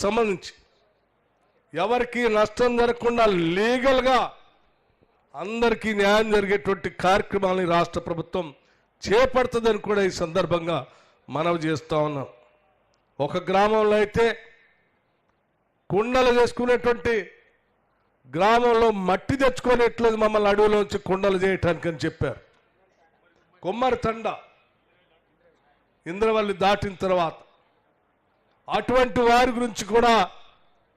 సంబంధించి ఎవరికి నష్టం జరగకుండా లీగల్గా అందరికీ న్యాయం జరిగేటువంటి కార్యక్రమాలని రాష్ట్ర ప్రభుత్వం చేపడుతుందని కూడా ఈ సందర్భంగా మనవి చేస్తా ఉన్నాం. ఒక గ్రామంలో అయితే కుండలు చేసుకునేటువంటి గ్రామంలో మట్టి తెచ్చుకోనేట్లేదు, మమ్మల్ని అడవిలోంచి కుండలు చేయటానికి అని చెప్పారు. కొమ్మరి తండ ఇంద్రవల్లి దాటిన తర్వాత అటువంటి వారి గురించి కూడా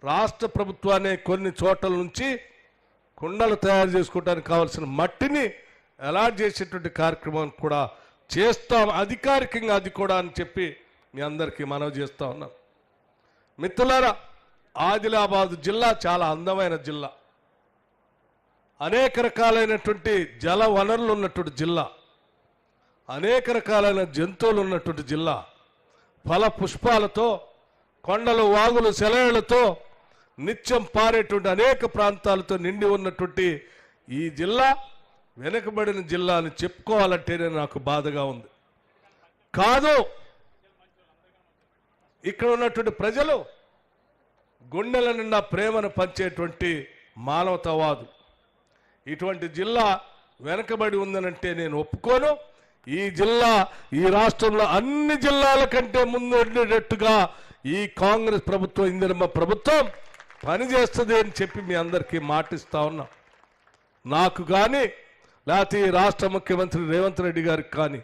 రాష్ట్ర ప్రభుత్వాన్ని కొన్ని చోట్ల నుంచి కుండలు తయారు చేసుకోవడానికి కావాల్సిన మట్టిని అలాట్ చేసేటువంటి కార్యక్రమం కూడా చేస్తాం అధికారికంగా, అది కూడా అని చెప్పి మీ అందరికీ మనవి చేస్తా ఉన్నాం. మిత్రులారా, ఆదిలాబాద్ జిల్లా చాలా అందమైన జిల్లా, అనేక రకాలైనటువంటి జల వనరులు ఉన్నటువంటి జిల్లా, అనేక రకాలైన జంతువులు ఉన్నటువంటి జిల్లా, ఫల పుష్పాలతో, కొండలు వాగులు సెలవులతో నిత్యం పారేటువంటి అనేక ప్రాంతాలతో నిండి ఉన్నటువంటి ఈ జిల్లా వెనుకబడిన జిల్లా అని చెప్పుకోవాలంటేనే నాకు బాధగా ఉంది. కాదు, ఇక్కడ ఉన్నటువంటి ప్రజలు గుండెల నిండా ప్రేమను పంచేటువంటి మానవతావాదులు. ఇటువంటి జిల్లా వెనకబడి ఉందనంటే నేను ఒప్పుకోను. ఈ జిల్లా ఈ రాష్ట్రంలో అన్ని జిల్లాల కంటే ముందు ఉండేటట్టుగా ఈ కాంగ్రెస్ ప్రభుత్వం, ఇందిరమ్మ ప్రభుత్వం పనిచేస్తుంది అని చెప్పి మీ అందరికీ మాటిస్తా ఉన్నా. నాకు కానీ, లేకపోతే ఈ రాష్ట్ర ముఖ్యమంత్రి రేవంత్ రెడ్డి గారికి కానీ,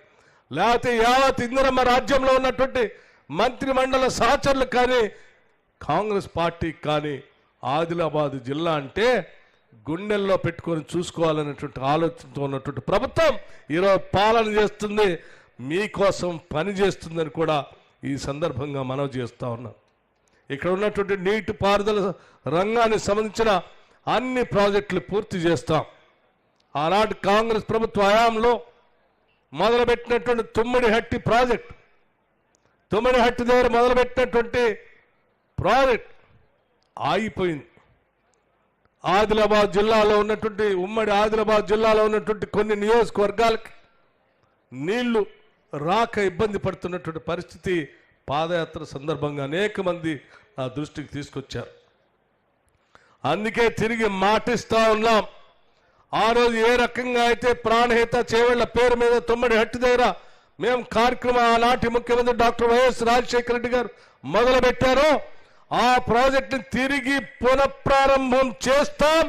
లేకపోతే యావత్ ఇందిరమ్మ రాజ్యంలో ఉన్నటువంటి మంత్రి మండల సహచరులకు కానీ, కాంగ్రెస్ పార్టీకి కానీ ఆదిలాబాద్ జిల్లా అంటే గుండెల్లో పెట్టుకొని చూసుకోవాలనేటువంటి ఆలోచనతో ఉన్నటువంటి ప్రభుత్వం ఈరోజు పాలన చేస్తుంది, మీకోసం పని చేస్తుందని కూడా ఈ సందర్భంగా మనవి చేస్తూ ఉన్నాం. ఇక్కడ ఉన్నటువంటి నీటి పారుదల రంగానికి సంబంధించిన అన్ని ప్రాజెక్టులు పూర్తి చేస్తాం. ఆనాటి కాంగ్రెస్ ప్రభుత్వ హయాంలో మొదలుపెట్టినటువంటి తుమ్మిడిహట్టి ప్రాజెక్ట్, తుమ్మిడిహట్టి దగ్గర మొదలుపెట్టినటువంటి ప్రాజెక్ట్ ఆగిపోయింది. ఆదిలాబాద్ జిల్లాలో ఉన్నటువంటి ఉమ్మడి ఆదిలాబాద్ జిల్లాలో ఉన్నటువంటి కొన్ని నియోజకవర్గాలకి నీళ్లు రాక ఇబ్బంది పడుతున్నటువంటి పరిస్థితి పాదయాత్ర సందర్భంగా అనేక మంది నా దృష్టికి తీసుకొచ్చారు. అందుకే తిరిగి మాటిస్తా ఉన్నాం. ఆ రోజు ఏ రకంగా అయితే ప్రాణహిత చేవెళ్ల పేరు మీద తుమ్మిడిహట్టి దగ్గర మేము కార్యక్రమం ఆనాటి ముఖ్యమంత్రి డాక్టర్ వైఎస్ రాజశేఖర రెడ్డి గారు మొదలు పెట్టారో ఆ ప్రాజెక్టుని తిరిగి పునఃప్రారంభం చేస్తాం.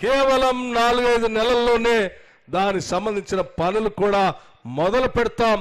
కేవలం 4-5 నెలల్లోనే దానికి సంబంధించిన పనులు కూడా మొదలు పెడతాం.